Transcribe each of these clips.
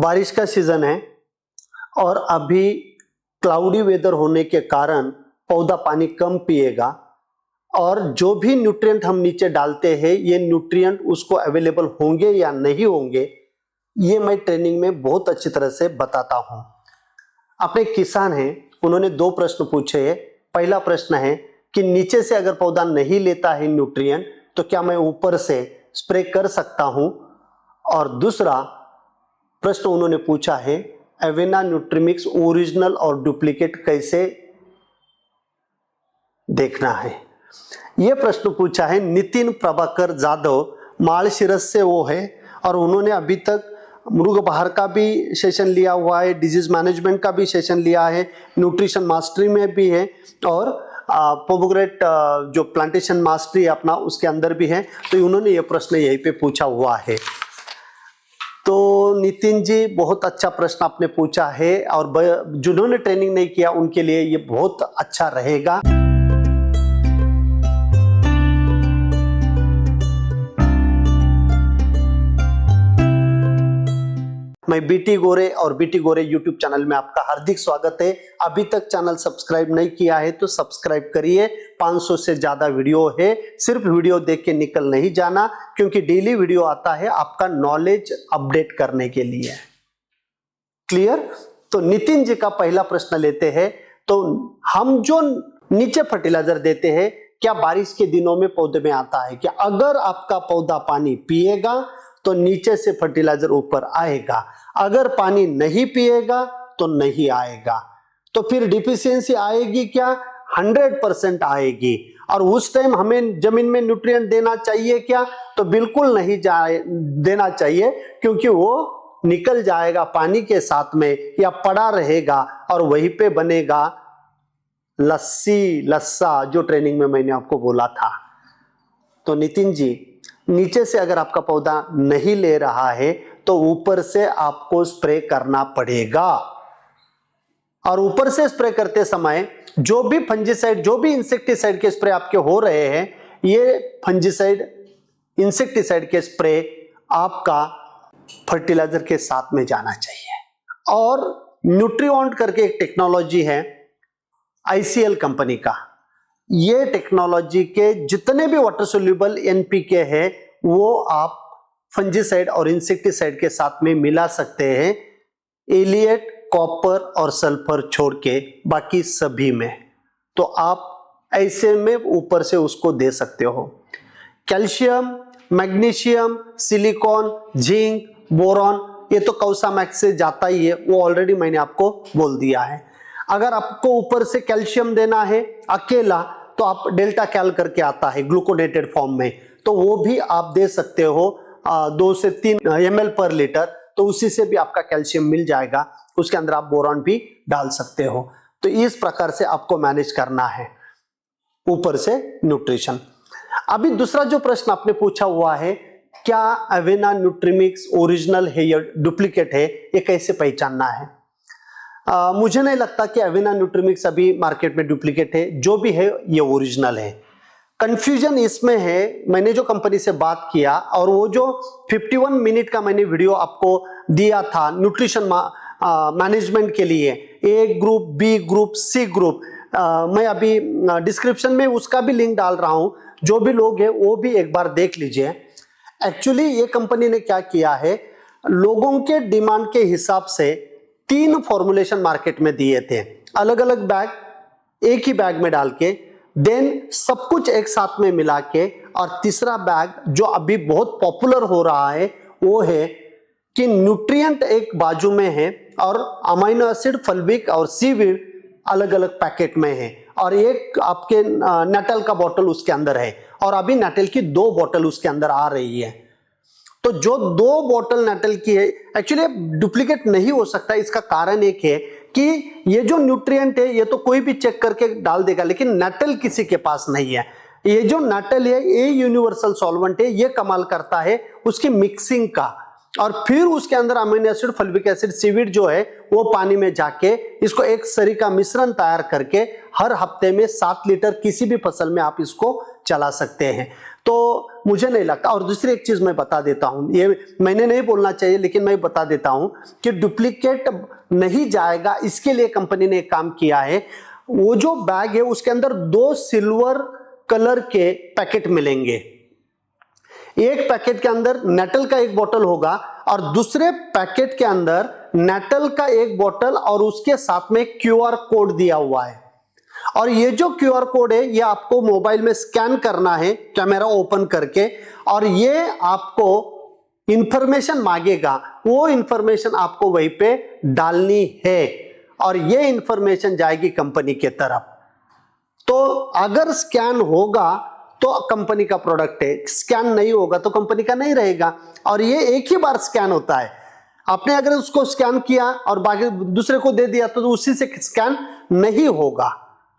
बारिश का सीजन है और अभी क्लाउडी वेदर होने के कारण पौधा पानी कम पिएगा और जो भी न्यूट्रिएंट हम नीचे डालते हैं ये न्यूट्रिएंट उसको अवेलेबल होंगे या नहीं होंगे, ये मैं ट्रेनिंग में बहुत अच्छी तरह से बताता हूं। अपने किसान हैं, उन्होंने 2 प्रश्न पूछे हैं। पहला प्रश्न है कि नीचे से अगर पौधा नहीं लेता है न्यूट्रिएंट तो क्या मैं ऊपर से स्प्रे कर सकता हूं, और दूसरा प्रश्न उन्होंने पूछा है एवेना न्यूट्रीमिक्स ओरिजिनल और डुप्लीकेट कैसे देखना है। यह प्रश्न पूछा है नितिन प्रभाकर जाधव, मालशिरस से वो है और उन्होंने अभी तक मृग बहार का भी सेशन लिया हुआ है, डिजीज मैनेजमेंट का भी सेशन लिया है, न्यूट्रिशन मास्टरी में भी है और पोमोग्रेनेट जो प्लांटेशन मास्टरी अपना उसके अंदर भी है। तो उन्होंने ये प्रश्न यहीं पे पूछा हुआ है। तो नितिन जी बहुत अच्छा प्रश्न आपने पूछा है और जिन्होंने ट्रेनिंग नहीं किया उनके लिए ये बहुत अच्छा रहेगा। मैं बीटी गोरे और बीटी गोरे यूट्यूब चैनल में आपका हार्दिक स्वागत है। अभी तक चैनल सब्सक्राइब नहीं किया है तो सब्सक्राइब करिए। 500 से ज्यादा वीडियो है, सिर्फ वीडियो देख के निकल नहीं जाना, क्योंकि डेली वीडियो आता है आपका नॉलेज अपडेट करने के लिए। क्लियर? तो नितिन जी का पहला प्रश्न लेते हैं। तो हम जो नीचे फर्टिलाइजर देते हैं क्या बारिश के दिनों में पौधे में आता है? क्या अगर आपका पौधा पानी पिएगा तो नीचे से फर्टिलाइजर ऊपर आएगा, अगर पानी नहीं पिएगा तो नहीं आएगा। तो फिर डिफिशियंसी आएगी क्या? 100% आएगी। और उस टाइम हमें जमीन में न्यूट्रिएंट देना चाहिए क्या? तो बिल्कुल नहीं देना चाहिए, क्योंकि वो निकल जाएगा पानी के साथ में या पड़ा रहेगा और वहीं पे बनेगा लस्सा, जो ट्रेनिंग में मैंने आपको बोला था। तो नितिन जी नीचे से अगर आपका पौधा नहीं ले रहा है तो ऊपर से आपको स्प्रे करना पड़ेगा। और ऊपर से स्प्रे करते समय जो भी फंजीसाइड, जो भी इंसेक्टिसाइड के स्प्रे आपके हो रहे हैं, ये फंजीसाइड, इंसेक्टिसाइड के स्प्रे आपका फर्टिलाइजर के साथ में जाना चाहिए। और न्यूट्रीऑन्ट करके एक टेक्नोलॉजी है ICL कंपनी का, ये टेक्नोलॉजी के जितने भी वाटर सोल्यूबल NPK है वो आप फंजीसाइड और इंसेक्टिसाइड के साथ में मिला सकते हैं, एलिएट, कॉपर और सल्फर छोड़ के बाकी सभी में। तो आप ऐसे में ऊपर से उसको दे सकते हो। Calcium, magnesium, silicon, zinc, boron, ये तो कौसामैक्स से जाता ही है, वो ऑलरेडी मैंने आपको बोल दिया है। अगर आपको ऊपर से कैल्शियम देना है अकेला तो आप डेल्टा कैल करके आता है ग्लूकोनेटेड फॉर्म में, तो वो भी आप दे सकते हो 2 से 3 ml पर लीटर। तो उसी से भी आपका कैल्शियम मिल जाएगा, उसके अंदर आप बोरॉन भी डाल सकते हो। तो इस प्रकार से आपको मैनेज करना है ऊपर से न्यूट्रिशन। अभी दूसरा जो प्रश्न आपने पूछा हुआ है, क्या एवेना न्यूट्रीमिक्स ओरिजिनल है या डुप्लीकेट है, ये कैसे पहचानना है? मुझे नहीं लगता कि एवेना न्यूट्रीमिक्स अभी मार्केट में डुप्लीकेट है, जो भी है ये ओरिजिनल है। कंफ्यूजन इसमें है, मैंने जो कंपनी से बात किया और वो जो 51 मिनट का मैंने वीडियो आपको दिया था न्यूट्रिशन मैनेजमेंट के लिए, A group, B group, C group, मैं अभी डिस्क्रिप्शन में उसका भी लिंक डाल रहा हूं, जो भी लोग हैं वो भी एक बार देख लीजिए। एक्चुअली ये कंपनी ने क्या किया है, लोगों के डिमांड के हिसाब से 3 फॉर्मुलेशन मार्केट में दिए थे, अलग अलग बैग एक ही बैग में डाल के, देन सब कुछ एक साथ में मिला के, और तीसरा बैग जो अभी बहुत पॉपुलर हो रहा है वो है कि न्यूट्रिएंट एक बाजू में है और अमीनो एसिड, फल्विक और सीवीड अलग अलग पैकेट में है, और एक आपके नटल का बोतल उसके अंदर है, और अभी नटल की 2 बोतल उसके अंदर आ रही है। तो जो 2 बोतल नटल की है, एक्चुअली डुप्लीकेट नहीं हो सकता। इसका कारण एक है कि ये जो न्यूट्रिएंट है ये तो कोई भी चेक करके डाल देगा, लेकिन नटल किसी के पास नहीं है। ये जो नटल है ये यूनिवर्सल सॉल्वेंट है, ये कमाल करता है उसकी मिक्सिंग का, और फिर उसके अंदर amino acid, fulvic acid, seaweed जो है वो पानी में जाके इसको एक सरी का मिश्रण तैयार करके हर हफ्ते में 7 लीटर किसी भी फसल में आप इसको चला सकते हैं। तो मुझे नहीं लगता। और दूसरी एक चीज मैं बता देता हूं, ये मैंने नहीं बोलना चाहिए लेकिन मैं बता देता हूं कि डुप्लीकेट नहीं जाएगा, इसके लिए कंपनी ने एक काम किया है। वो जो बैग है उसके अंदर 2 सिल्वर कलर के पैकेट मिलेंगे। एक पैकेट के अंदर नेटल का एक बोतल होगा और दूसरे पैकेट के अंदर नेटल का एक बोतल और उसके साथ में क्यूआर कोड दिया हुआ है। और ये जो क्यूआर कोड है ये आपको मोबाइल में स्कैन करना है कैमरा ओपन करके, और ये आपको इंफॉर्मेशन मांगेगा, वो इंफॉर्मेशन आपको वहीं पे डालनी है और ये इंफॉर्मेशन जाएगी कंपनी के तरफ। तो अगर स्कैन होगा तो कंपनी का प्रोडक्ट है, स्कैन नहीं होगा तो कंपनी का नहीं रहेगा। और ये एक ही बार स्कैन होता है। आपने अगर उसको स्कैन किया और बाकी दूसरे को दे दिया तो उसी से स्कैन नहीं होगा।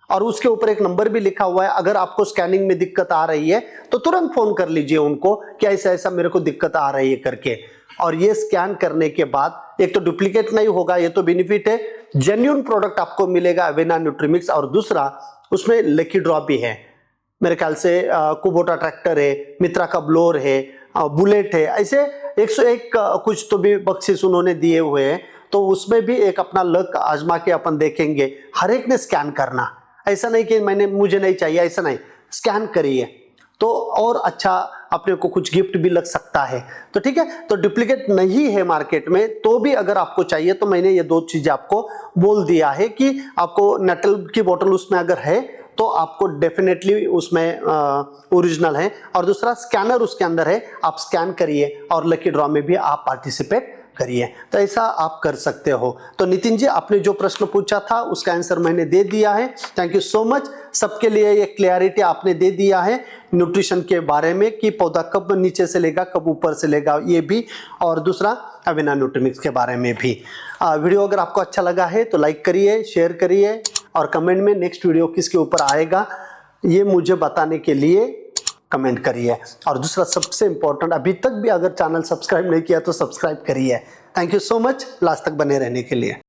और उसके ऊपर एक नंबर भी लिखा हुआ है, अगर आपको स्कैनिंग में दिक्कत आ रही है तो तुरंत फोन कर लीजिए उनको कि ऐसा ऐसा मेरे को दिक्कत आ रही है करके। और ये स्कैन करने के बाद एक तो डुप्लीकेट नहीं होगा, ये तो बेनिफिट है, जेन्युइन प्रोडक्ट आपको मिलेगा अवेना न्यूट्रीमिक्स। और दूसरा उसमें लकी ड्रॉ भी है, मेरे ख्याल से कुबोटा ट्रैक्टर है, मित्रा का ब्लोर है, बुलेट है, ऐसे 101 कुछ तो भी बख्शिश उन्होंने दिए हुए हैं। तो उसमें भी एक अपना लक आजमा के अपन देखेंगे। हर एक ने स्कैन करना, ऐसा नहीं कि मुझे नहीं चाहिए, ऐसा नहीं, स्कैन करिए तो और अच्छा अपने को कुछ गिफ्ट भी लग सकता है। तो ठीक है, तो डुप्लीकेट नहीं है मार्केट में, तो भी अगर आपको चाहिए तो मैंने ये 2 चीजें आपको बोल दिया है कि आपको नेटल की बोतल उसमें अगर है तो आपको डेफिनेटली उसमें ओरिजिनल है, और दूसरा स्कैनर उसके अंदर है, आप स्कैन करिए और लकी ड्रॉ में भी आप पार्टिसिपेट करिए। तो ऐसा आप कर सकते हो। तो नितिन जी, आपने जो प्रश्न पूछा था उसका आंसर मैंने दे दिया है। Thank you so much. सबके लिए ये क्लियरिटी आपने दे दिया है न्यूट्रिशन के बारे में कि पौधा कब नीचे से लेगा कब ऊपर से लेगा, ये भी, और दूसरा अवेना न्यूट्रीमिक्स के बारे में भी। वीडियो अगर आपको अच्छा लगा है तो लाइक करिए, शेयर करिए और कमेंट में नेक्स्ट वीडियो किसके ऊपर आएगा ये मुझे बताने के लिए कमेंट करिए। और दूसरा सबसे इंपॉर्टेंट, अभी तक भी अगर चैनल सब्सक्राइब नहीं किया तो सब्सक्राइब करिए। Thank you so much last तक बने रहने के लिए।